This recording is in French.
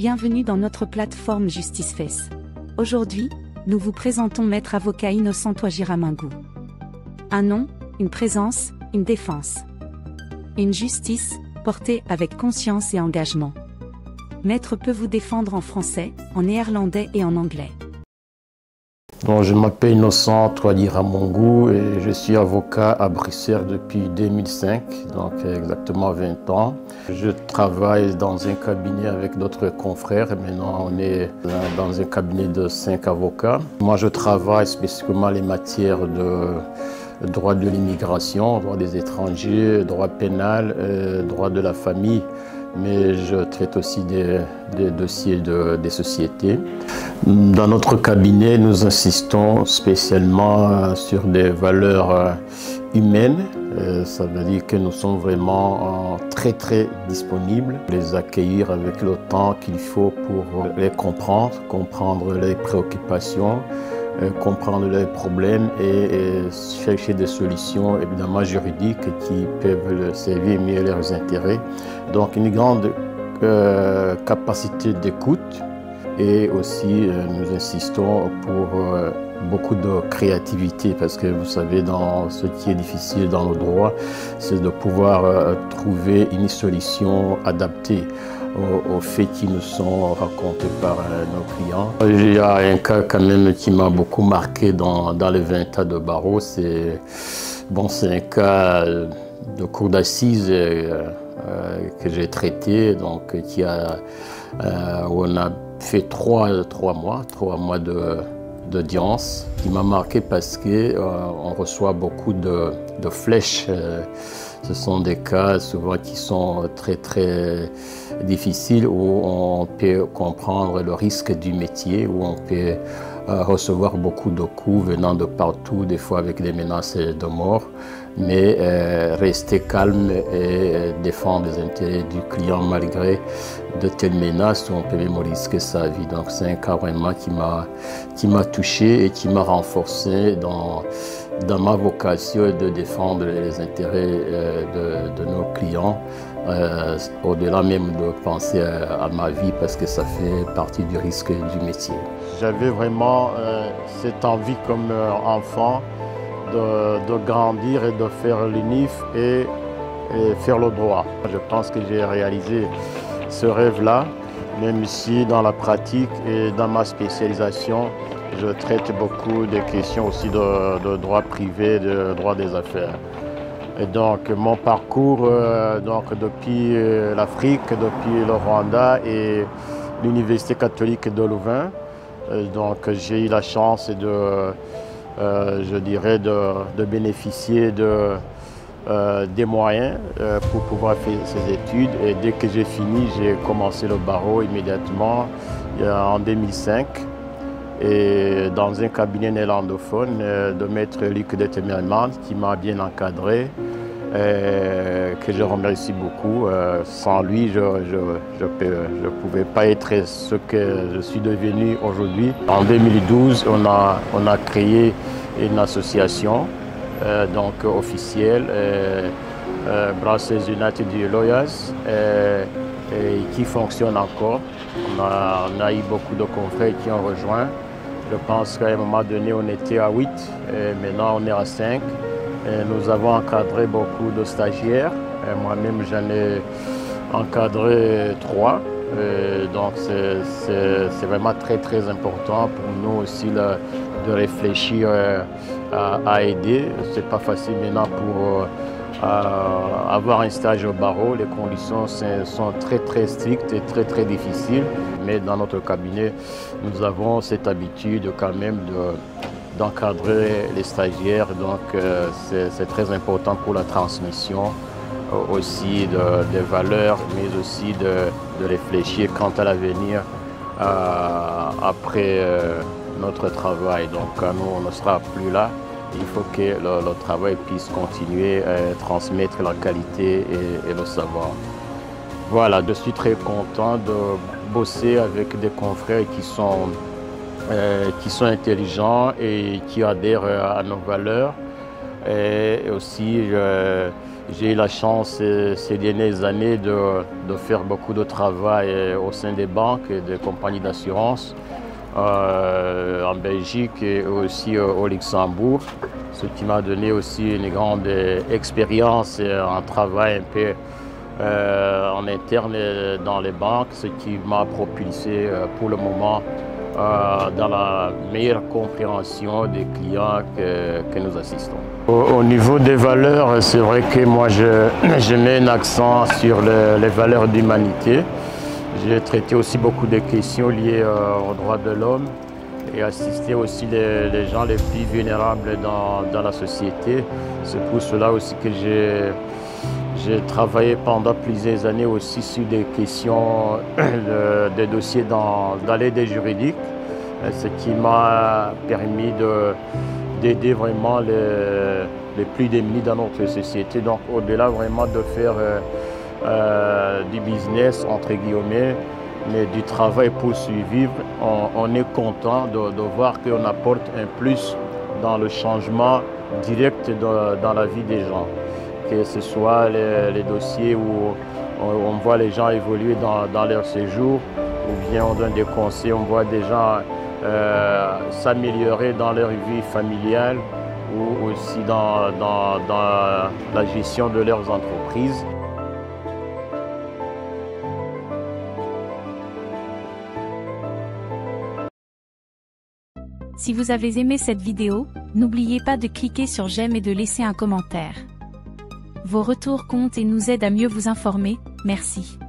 bienvenue dans notre plateforme JusticeFace. Aujourd'hui, nous vous présentons Maître avocat Innocent Touadjira-Mingou. Un nom, une présence, une défense. Une justice, portée avec conscience et engagement. Maître peut vous défendre en français, en néerlandais et en anglais. Donc, je m'appelle Innocent Touadjira-Mingou et je suis avocat à Bruxelles depuis 2005, donc exactement 20 ans. Je travaille dans un cabinet avec d'autres confrères. Maintenant, on est dans un cabinet de 5 avocats. Moi, je travaille spécifiquement les matières de droit de l'immigration, droit des étrangers, droit pénal, droit de la famille. Mais je traite aussi des dossiers des sociétés. Dans notre cabinet, nous insistons spécialement sur des valeurs humaines. Ça veut dire que nous sommes vraiment très disponibles, les accueillir avec le temps qu'il faut pour les comprendre les préoccupations, comprendre les problèmes et chercher des solutions évidemment juridiques qui peuvent servir mieux leurs intérêts. Donc une grande capacité d'écoute et aussi nous insistons pour beaucoup de créativité parce que vous savez, dans ce qui est difficile dans le droit, c'est de pouvoir trouver une solution adaptée aux faits qui nous sont racontés par nos clients. Il y a un cas quand même qui m'a beaucoup marqué dans les 20 ans de barreau. C'est un cas de cour d'assises que j'ai traité, donc où on a fait trois mois d'audience, qui m'a marqué parce qu'on reçoit beaucoup de flèches. Ce sont des cas souvent qui sont très difficiles où on peut comprendre le risque du métier, où on peut recevoir beaucoup de coups venant de partout, des fois avec des menaces de mort. Mais rester calme et défendre les intérêts du client malgré de telles menaces où on peut même risquer sa vie. Donc c'est un cas vraiment qui m'a touché et qui m'a renforcé dans ma vocation de défendre les intérêts de nos clients, au-delà même de penser à ma vie parce que ça fait partie du risque du métier. J'avais vraiment cette envie comme enfant de grandir et de faire l'UNIF et faire le droit. Je pense que j'ai réalisé ce rêve-là, même si dans la pratique et dans ma spécialisation, je traite beaucoup de questions aussi de droit privé, de droit des affaires. Et donc mon parcours depuis l'Afrique, depuis le Rwanda et l'Université catholique de Louvain, donc j'ai eu la chance de bénéficier des moyens pour pouvoir faire ces études. Et dès que j'ai fini, j'ai commencé le barreau immédiatement en 2005. Et dans un cabinet néerlandophone de maître Luc de Temmermans qui m'a bien encadré, que je remercie beaucoup. Sans lui, je ne pouvais pas être ce que je suis devenu aujourd'hui. En 2012, on a créé une association officielle, Brussels United Lawyers, qui fonctionne encore. On a eu beaucoup de confrères qui ont rejoint. Je pense qu'à un moment donné, on était à 8, et maintenant on est à 5. Et nous avons encadré beaucoup de stagiaires. Moi-même, j'en ai encadré 3. Donc c'est vraiment très important pour nous aussi de réfléchir à aider. C'est pas facile maintenant pour avoir un stage au barreau. Les conditions sont très strictes et très difficiles. Mais dans notre cabinet, nous avons cette habitude quand même d'encadrer les stagiaires. Donc c'est très important pour la transmission aussi des valeurs, mais aussi de réfléchir quant à l'avenir après notre travail. Donc quand nous, on ne sera plus là, il faut que le travail puisse continuer à transmettre la qualité et le savoir. Voilà, je suis très content de bosser avec des confrères qui sont intelligents et qui adhèrent à nos valeurs. Et aussi, J'ai eu la chance ces dernières années de faire beaucoup de travail au sein des banques et des compagnies d'assurance en Belgique et aussi au Luxembourg, ce qui m'a donné aussi une grande expérience et un travail un peu en interne dans les banques, ce qui m'a propulsé pour le moment dans la meilleure compréhension des clients que nous assistons. Au niveau des valeurs, c'est vrai que moi je mets un accent sur les valeurs d'humanité. J'ai traité aussi beaucoup de questions liées aux droits de l'homme et assisté aussi les gens les plus vulnérables dans la société. C'est pour cela aussi que j'ai travaillé pendant plusieurs années aussi sur des questions, des dossiers dans l'aide juridique, ce qui m'a permis d'aider vraiment les plus démunis dans notre société. Donc au-delà vraiment de faire du business entre guillemets, mais du travail pour survivre, on est content de voir qu'on apporte un plus dans le changement direct dans la vie des gens. Que ce soit les dossiers où on voit les gens évoluer dans leur séjour, ou bien on donne des conseils, on voit des gens s'améliorer dans leur vie familiale ou aussi dans la gestion de leurs entreprises. Si vous avez aimé cette vidéo, n'oubliez pas de cliquer sur j'aime et de laisser un commentaire. Vos retours comptent et nous aident à mieux vous informer. Merci.